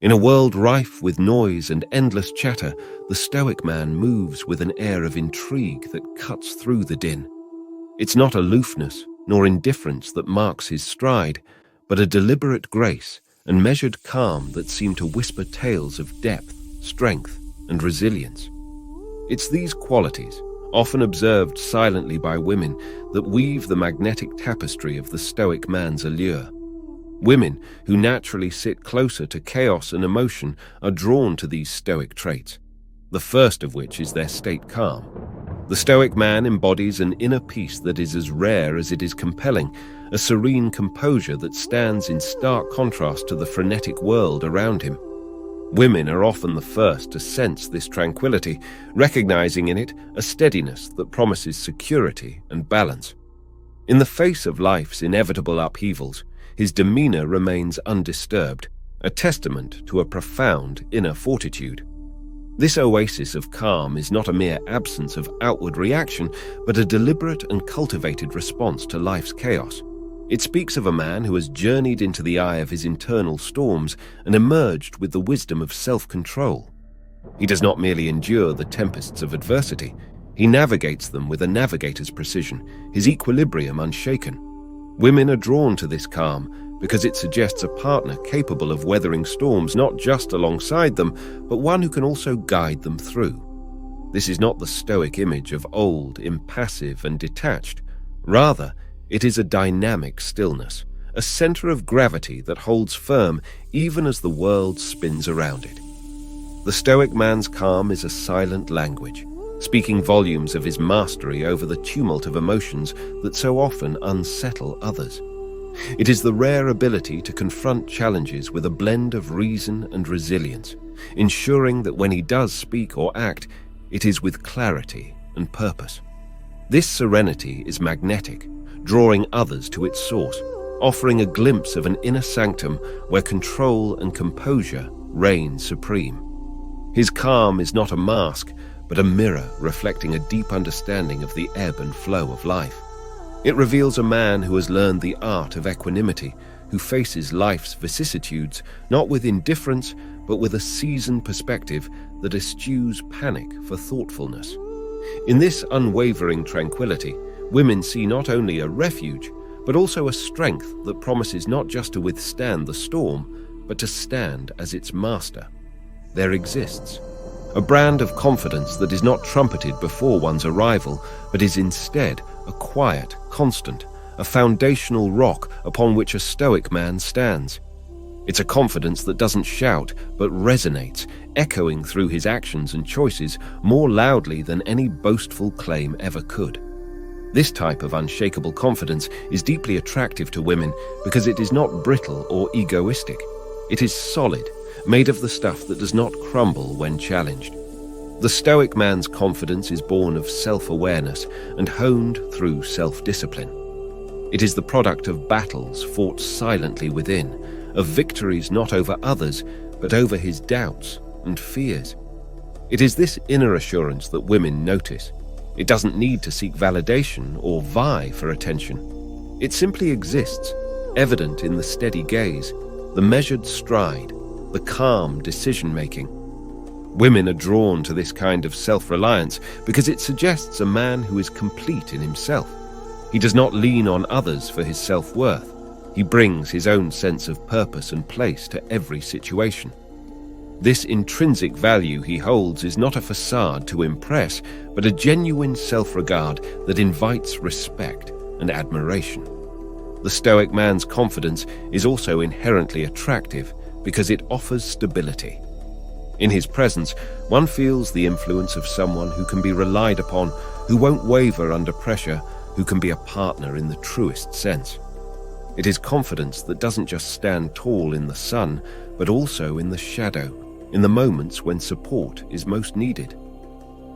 In a world rife with noise and endless chatter, the Stoic man moves with an air of intrigue that cuts through the din. It's not aloofness nor indifference that marks his stride, but a deliberate grace and measured calm that seem to whisper tales of depth, strength, and resilience. It's these qualities, often observed silently by women, that weave the magnetic tapestry of the Stoic man's allure. Women who naturally sit closer to chaos and emotion are drawn to these Stoic traits, the first of which is their state calm. The Stoic man embodies an inner peace that is as rare as it is compelling, a serene composure that stands in stark contrast to the frenetic world around him. Women are often the first to sense this tranquility, recognizing in it a steadiness that promises security and balance. In the face of life's inevitable upheavals, his demeanor remains undisturbed, a testament to a profound inner fortitude. This oasis of calm is not a mere absence of outward reaction, but a deliberate and cultivated response to life's chaos. It speaks of a man who has journeyed into the eye of his internal storms and emerged with the wisdom of self-control. He does not merely endure the tempests of adversity, he navigates them with a navigator's precision, his equilibrium unshaken. Women are drawn to this calm because it suggests a partner capable of weathering storms not just alongside them, but one who can also guide them through. This is not the Stoic image of old, impassive, and detached. Rather, it is a dynamic stillness, a center of gravity that holds firm even as the world spins around it. The Stoic man's calm is a silent language, speaking volumes of his mastery over the tumult of emotions that so often unsettle others. It is the rare ability to confront challenges with a blend of reason and resilience, ensuring that when he does speak or act, it is with clarity and purpose. This serenity is magnetic, drawing others to its source, offering a glimpse of an inner sanctum where control and composure reign supreme. His calm is not a mask, but a mirror reflecting a deep understanding of the ebb and flow of life. It reveals a man who has learned the art of equanimity, who faces life's vicissitudes not with indifference, but with a seasoned perspective that eschews panic for thoughtfulness. In this unwavering tranquility, women see not only a refuge, but also a strength that promises not just to withstand the storm, but to stand as its master. There exists a brand of confidence that is not trumpeted before one's arrival, but is instead a quiet, constant, a foundational rock upon which a Stoic man stands. It's a confidence that doesn't shout, but resonates, echoing through his actions and choices more loudly than any boastful claim ever could. This type of unshakable confidence is deeply attractive to women because it is not brittle or egoistic. It is solid, made of the stuff that does not crumble when challenged. The Stoic man's confidence is born of self-awareness and honed through self-discipline. It is the product of battles fought silently within, of victories not over others, but over his doubts and fears. It is this inner assurance that women notice. It doesn't need to seek validation or vie for attention. It simply exists, evident in the steady gaze, the measured stride, the calm decision-making. Women are drawn to this kind of self-reliance because it suggests a man who is complete in himself. He does not lean on others for his self-worth. He brings his own sense of purpose and place to every situation. This intrinsic value he holds is not a facade to impress, but a genuine self-regard that invites respect and admiration. The Stoic man's confidence is also inherently attractive because it offers stability. In his presence, one feels the influence of someone who can be relied upon, who won't waver under pressure, who can be a partner in the truest sense. It is confidence that doesn't just stand tall in the sun, but also in the shadow, in the moments when support is most needed.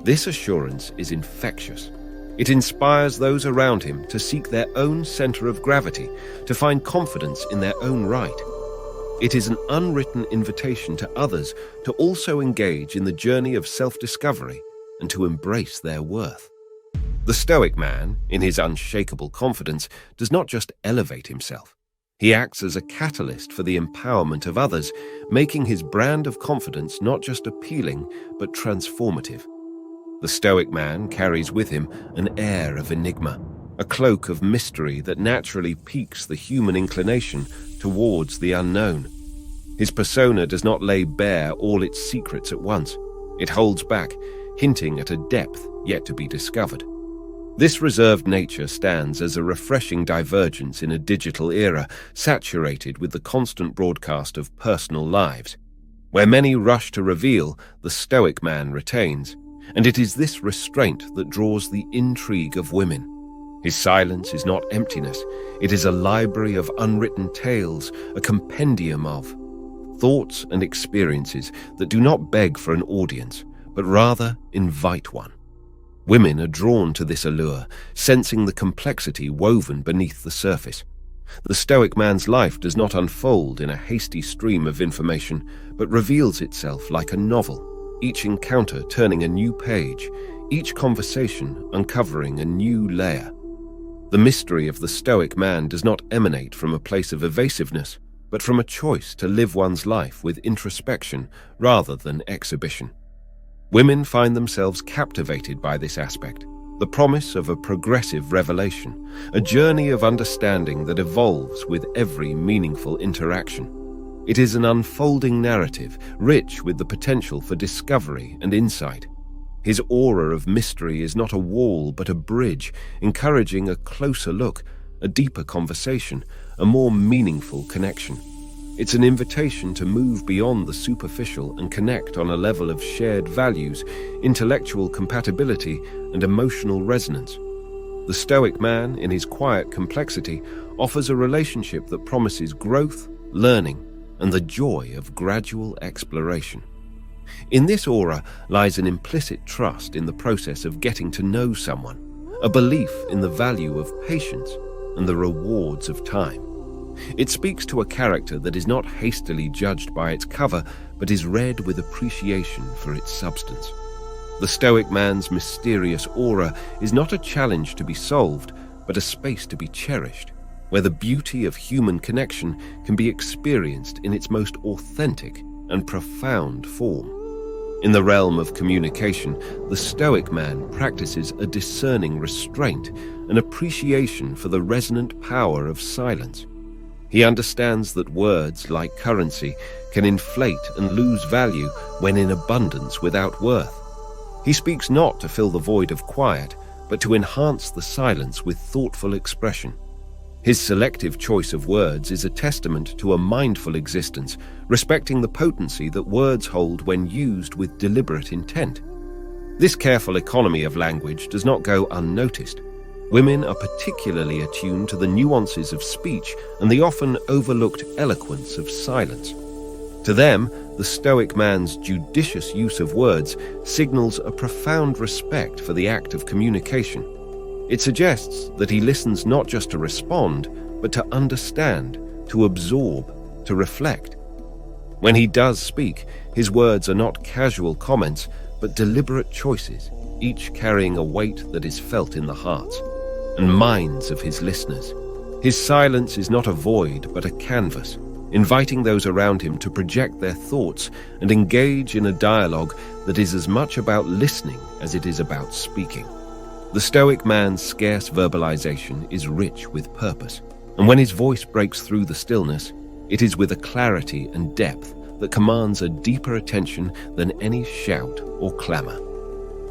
This assurance is infectious. It inspires those around him to seek their own center of gravity, to find confidence in their own right. It is an unwritten invitation to others to also engage in the journey of self-discovery and to embrace their worth. The Stoic man, in his unshakable confidence, does not just elevate himself. He acts as a catalyst for the empowerment of others, making his brand of confidence not just appealing, but transformative. The Stoic man carries with him an air of enigma, a cloak of mystery that naturally piques the human inclination towards the unknown. His persona does not lay bare all its secrets at once. It holds back, hinting at a depth yet to be discovered. This reserved nature stands as a refreshing divergence in a digital era saturated with the constant broadcast of personal lives. Where many rush to reveal, the Stoic man retains, and it is this restraint that draws the intrigue of women. His silence is not emptiness, it is a library of unwritten tales, a compendium of thoughts and experiences that do not beg for an audience, but rather invite one. Women are drawn to this allure, sensing the complexity woven beneath the surface. The Stoic man's life does not unfold in a hasty stream of information, but reveals itself like a novel, each encounter turning a new page, each conversation uncovering a new layer. The mystery of the Stoic man does not emanate from a place of evasiveness, but from a choice to live one's life with introspection rather than exhibition. Women find themselves captivated by this aspect, the promise of a progressive revelation, a journey of understanding that evolves with every meaningful interaction. It is an unfolding narrative, rich with the potential for discovery and insight. His aura of mystery is not a wall but a bridge, encouraging a closer look, a deeper conversation, a more meaningful connection. It's an invitation to move beyond the superficial and connect on a level of shared values, intellectual compatibility, and emotional resonance. The Stoic man, in his quiet complexity, offers a relationship that promises growth, learning, and the joy of gradual exploration. In this aura lies an implicit trust in the process of getting to know someone, a belief in the value of patience and the rewards of time. It speaks to a character that is not hastily judged by its cover, but is read with appreciation for its substance. The Stoic man's mysterious aura is not a challenge to be solved, but a space to be cherished, where the beauty of human connection can be experienced in its most authentic and profound form. In the realm of communication, the Stoic man practices a discerning restraint, an appreciation for the resonant power of silence. He understands that words, like currency, can inflate and lose value when in abundance without worth. He speaks not to fill the void of quiet, but to enhance the silence with thoughtful expression. His selective choice of words is a testament to a mindful existence, respecting the potency that words hold when used with deliberate intent. This careful economy of language does not go unnoticed. Women are particularly attuned to the nuances of speech and the often overlooked eloquence of silence. To them, the Stoic man's judicious use of words signals a profound respect for the act of communication. It suggests that he listens not just to respond, but to understand, to absorb, to reflect. When he does speak, his words are not casual comments, but deliberate choices, each carrying a weight that is felt in the hearts and minds of his listeners. His silence is not a void, but a canvas, inviting those around him to project their thoughts and engage in a dialogue that is as much about listening as it is about speaking. The Stoic man's scarce verbalization is rich with purpose, and when his voice breaks through the stillness, it is with a clarity and depth that commands a deeper attention than any shout or clamor.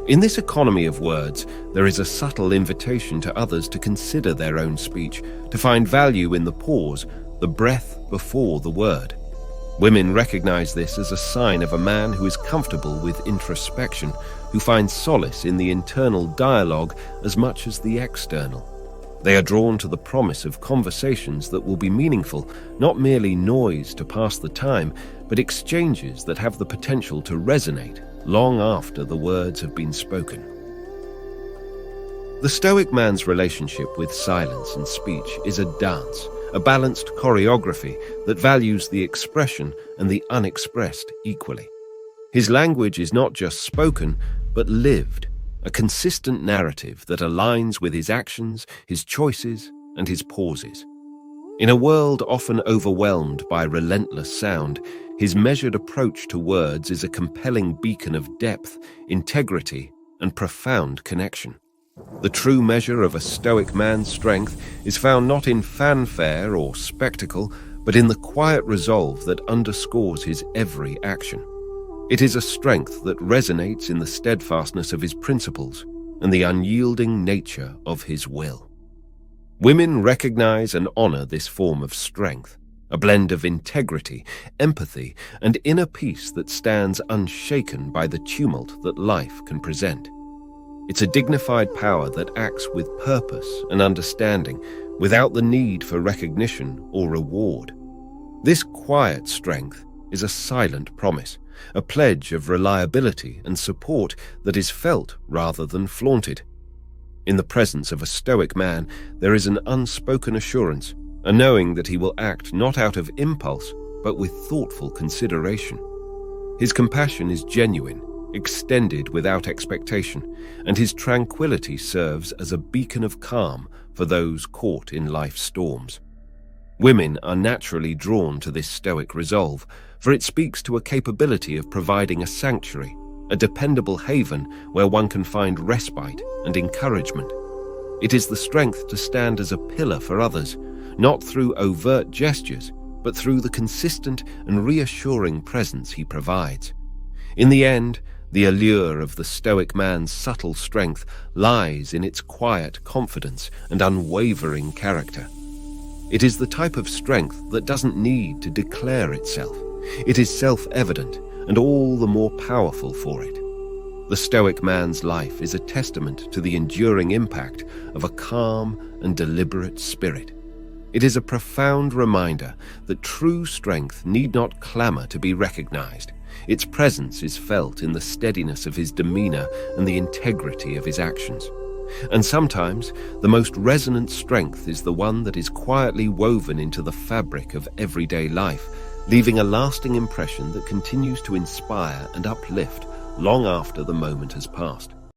In this economy of words, there is a subtle invitation to others to consider their own speech, to find value in the pause, the breath before the word. Women recognize this as a sign of a man who is comfortable with introspection, who finds solace in the internal dialogue as much as the external. They are drawn to the promise of conversations that will be meaningful, not merely noise to pass the time, but exchanges that have the potential to resonate long after the words have been spoken. The Stoic man's relationship with silence and speech is a dance, a balanced choreography that values the expression and the unexpressed equally. His language is not just spoken, but lived, a consistent narrative that aligns with his actions, his choices, and his pauses. In a world often overwhelmed by relentless sound, his measured approach to words is a compelling beacon of depth, integrity, and profound connection. The true measure of a Stoic man's strength is found not in fanfare or spectacle, but in the quiet resolve that underscores his every action. It is a strength that resonates in the steadfastness of his principles and the unyielding nature of his will. Women recognize and honor this form of strength, a blend of integrity, empathy, and inner peace that stands unshaken by the tumult that life can present. It's a dignified power that acts with purpose and understanding, without the need for recognition or reward. This quiet strength is a silent promise, a pledge of reliability and support that is felt rather than flaunted. In the presence of a Stoic man, there is an unspoken assurance, a knowing that he will act not out of impulse, but with thoughtful consideration. His compassion is genuine, extended without expectation, and his tranquility serves as a beacon of calm for those caught in life's storms. Women are naturally drawn to this Stoic resolve, for it speaks to a capability of providing a sanctuary, a dependable haven where one can find respite and encouragement. It is the strength to stand as a pillar for others, not through overt gestures, but through the consistent and reassuring presence he provides. In the end, the allure of the Stoic man's subtle strength lies in its quiet confidence and unwavering character. It is the type of strength that doesn't need to declare itself. It is self-evident and all the more powerful for it. The Stoic man's life is a testament to the enduring impact of a calm and deliberate spirit. It is a profound reminder that true strength need not clamor to be recognized. Its presence is felt in the steadiness of his demeanor and the integrity of his actions. And sometimes, the most resonant strength is the one that is quietly woven into the fabric of everyday life, leaving a lasting impression that continues to inspire and uplift long after the moment has passed.